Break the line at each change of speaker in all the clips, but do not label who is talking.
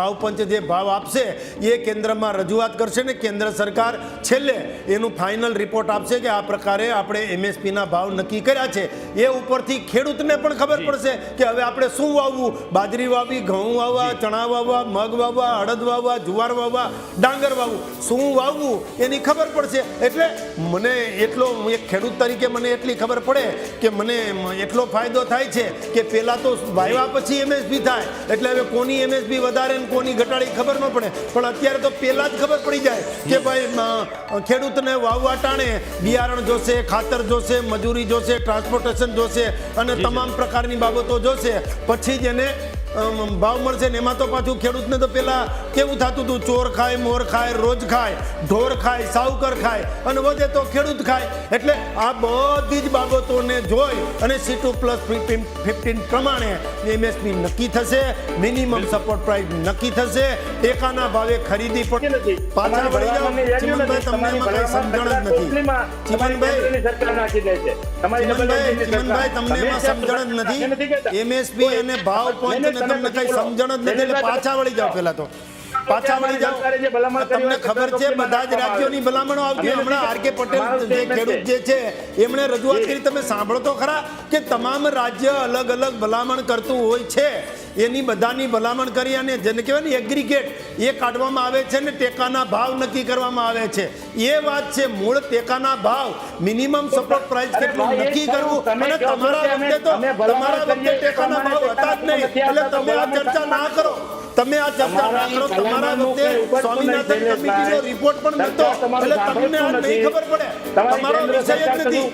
ભાવ પંચ જે ભાવ આપશે એ કેન્દ્રમાં રજૂઆત કરશે ને કેન્દ્ર સરકાર છેલ્લે એનું ફાઇનલ રિપોર્ટ આપશે કે આ પ્રકારે આપણે એમએસપીના ભાવ નક્કી કર્યા છે। એ ઉપરથી ખેડૂતને પણ ખબર પડશે કે હવે આપણે શું વાવવું, બાજરી વાવવી, ઘઉં વાવવા, ચણા વાવવા, મગ વાવવા, અડદ વાવવા, જુવાર વાવવા, ડાંગર વાવવું, શું વાવવું એની ખબર પડશે। એટલે મને એટલો એક ખેડૂત તરીકે મને એટલી ખબર પડે કે મને એટલો ફાયદો થાય છે કે પહેલાં તો વાવ્યા પછી એમએસપી થાય એટલે હવે કોની એમએસપી વધારે કોની ઘટાડી ખબર ન પડે, પણ અત્યારે તો પહેલા જ ખબર પડી જાય કે ભાઈ ખેડૂતને વાવવા ટાણે બિયારણ જોશે, ખાતર જોશે, મજૂરી જોશે, ટ્રાન્સપોર્ટેશન જોશે અને તમામ પ્રકારની બાબતો જોશે, પછી જ એને ભાવ મળશે ને। એમાં તો પાછું ખેડૂતને તો પેલા કેવું થતું હતું, ચોર ખાય, મોર ખાય, રોજ ખાય, ઢોર ખાય, સાવકર ખાય અને વધે તો ખેડૂત ખાય। એટલે આ બધી જ બાબતોને જોઈ અને C2+15 પ્રમાણે એમએસપી નક્કી થશે, મિનિમમ સપોર્ટ પ્રાઇસ નક્કી થશે, ટેકાના ભાવે ખરીદી પણ પાછા વળી જાવ। ચિમનભાઈ તમને એમાં કઈ સમજણ જ નથી, ચિમનભાઈ તમને એમાં સમજણ જ નથી, એમએસપી અને ભાવ પંચ તમને કઈ સમજણ જ નથી એટલે પાછા વળી જાઓ, પેલા તો પાછા વળી જાઓ। તમને ખબર છે બધા જ રાજ્યોની ભલામણો આવતી, હમણાં આર.કે. પટેલ જે ખેડૂત જે છે એમણે રજૂઆત કરી, તમે સાંભળો તો ખરા કે તમામ રાજ્ય અલગ અલગ ભલામણ કરતું હોય છે, એની બધાની ભલામણ કરી અને જેને કહેવાય ને એગ્રીગેટ એ કાઢવામાં આવે છે ને ટેકાના ભાવ નક્કી કરવામાં આવે છે। એ વાત છે મૂળ ટેકાના ભાવ, મિનિમમ સપોર્ટ પ્રાઇસ કેટલું નક્કી કરવું, અને તમારા વખતે ટેકાના ભાવ હતા જ નહીં એટલે તમે આ ચર્ચા ના કરો, તમે આ ચર્ચા ના કરો। તમારા વખતે સ્વામિનાથન કમિટીનો રિપોર્ટ પણ નહોતો એટલે તમને આ નહીં ખબર પડે, તમારો વિષય જ નથી,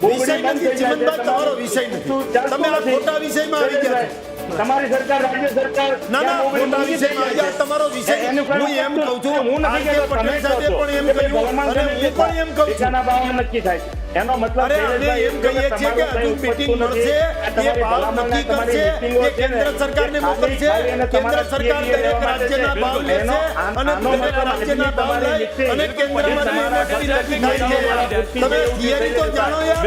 વિષય નથી ચિમનભાઈ, તમારો વિષય નથી, તમે આ ખોટા વિષયમાં આવી ગયા છો।
તમારી સરકાર, રાજ્ય સરકાર
ના ખોટા વિષયમાં આવી ગયા, તમારો વિષય હું એમ કહું છું, આર.કે. પટેલ સાહેબે પણ એમ કહ્યું અને હું પણ એમ કહું છું,
ભાવ નક્કી થાય એનો મતલબ
અરે અમે એમ કહીએ છીએ કે હજુ મીટિંગ મળશે, એ ભાવ નક્કી કરશે, એ કેન્દ્ર સરકારને મોકલશે, કેન્દ્ર સરકાર દરેક રાજ્યના ભાવ લેશે અને દરેક રાજ્યના ભાવ લઈ અને કેન્દ્રમાં એમએસપી નક્કી થાય છે। તમે થિયરી તો જાણો યાર।